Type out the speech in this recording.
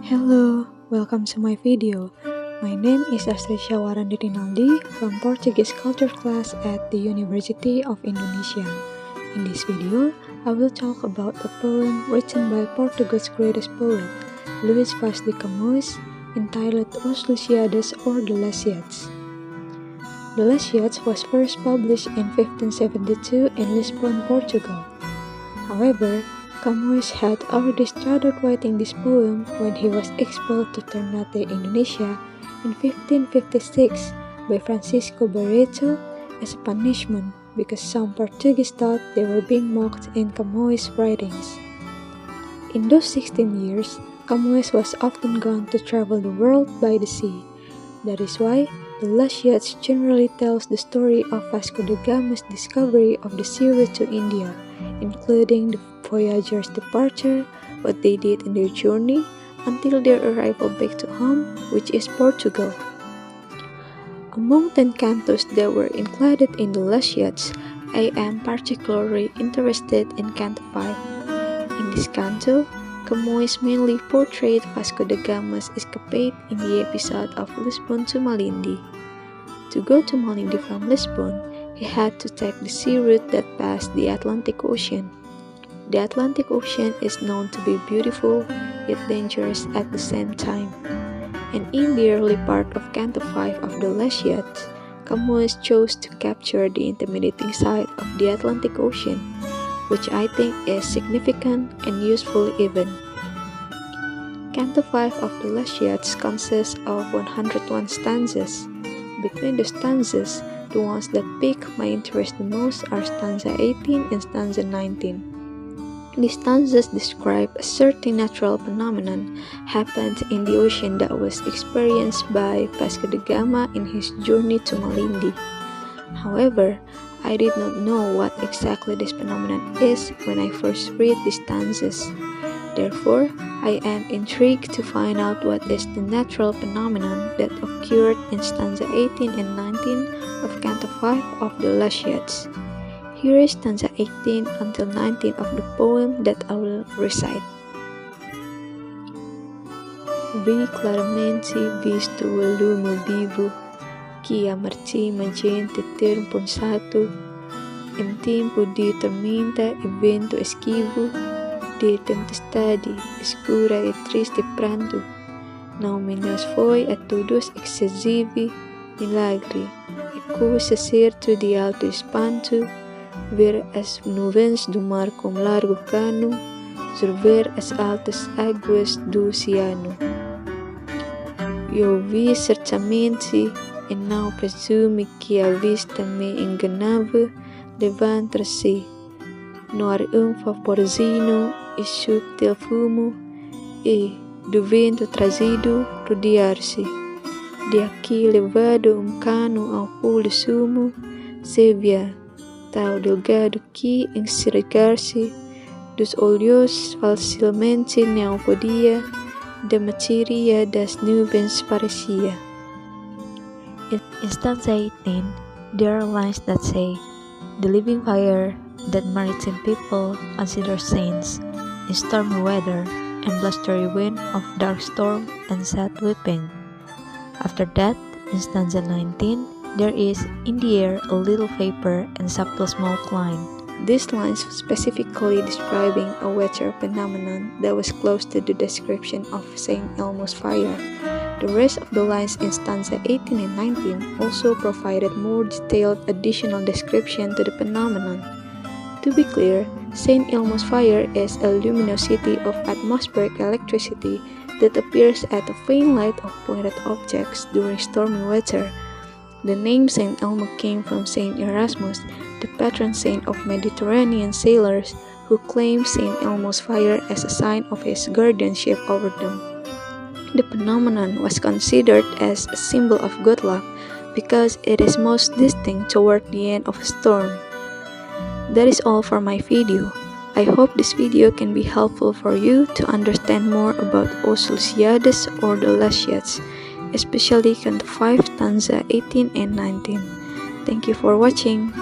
Hello, welcome to my video. My name is Astrid Syawarani Rinaldi from Portugis culture class at the University of Indonesia. In this video, I will talk about a poem written by Portugal's greatest poet, Luis Vaz de Camões, entitled Os Lusíadas or The Lusíadas. The Lusíadas was first published in 1572 in Lisbon, Portugal. However, Camões had already started writing this poem when he was expelled to Ternate, Indonesia in 1556 by Francisco Barreto as a punishment because some Portuguese thought they were being mocked in Camões' writings. In those 16 years, Camões was often gone to travel the world by the sea. That is why the Lusíadas generally tells the story of Vasco da Gama's discovery of the sea route to India, including the voyagers' departure, what they did in their journey, until their arrival back to home, which is Portugal. Among 10 cantos that were included in the Lusíadas, I am particularly interested in Canto 5. In this canto, Camões mainly portrayed Vasco da Gama's escapade in the episode of Lisbon to Malindi. To go to Malindi from Lisbon, he had to take the sea route that passed the Atlantic Ocean. The Atlantic Ocean is known to be beautiful, yet dangerous at the same time. And in the early part of Canto 5 of the Lusíadas, Camões chose to capture the intimidating side of the Atlantic Ocean, which I think is significant and useful even. Canto 5 of the Lusíadas consists of 101 stanzas. Between the stanzas, the ones that pique my interest the most are stanza 18 and stanza 19. These stanzas describe a certain natural phenomenon happened in the ocean that was experienced by Vasco da Gama in his journey to Malindi. However, I did not know what exactly this phenomenon is when I first read these stanzas. Therefore, I am intrigued to find out what is the natural phenomenon that occurred in stanza 18 and 19 of Canto 5 of the Lusíadas. Here is stanza 18 until 19 of the poem that I will recite. Vi claramente visto o lume vivo que a marcima gente ter pensato em tempo de tormenta e vento esquivo, de tempestade escura e triste pranto, não menos foi a todos excessivo milagre e coisa certo de alto espanto, ver as nuvens do mar com largo cano, sorver as altas águas do oceano. Eu vi certamente e não presume que a vista me enganava, levantar-se no ar vaporzinho e subtil fumo, e, do vento trazido, rodear-se. De aqui levado cano ao pulo sumo, se via tão delgado que enxergar-se dos olhos facilmente não podia, da matéria das nuvens parecia. In stanza 18, there are lines that say, "The living fire that maritime people consider saints, in stormy weather and blustery wind of dark storm and sad weeping." After that, in stanza 19, there is, in the air, a little vapor and subtle smoke line. These lines specifically describing a weather phenomenon that was close to the description of Saint Elmo's fire. The rest of the lines in stanza 18 and 19 also provided more detailed additional description to the phenomenon. To be clear, Saint Elmo's fire is a luminosity of atmospheric electricity that appears at a faint light of pointed objects during stormy weather. The name Saint Elmo came from Saint Erasmus, the patron saint of Mediterranean sailors, who claimed Saint Elmo's fire as a sign of his guardianship over them. The phenomenon was considered as a symbol of good luck because it is most distinct toward the end of a storm. That is all for my video. I hope this video can be helpful for you to understand more about Os Lusíadas or the Lusíadas, especially Canto 5 stanza 18 and 19. Thank you for watching.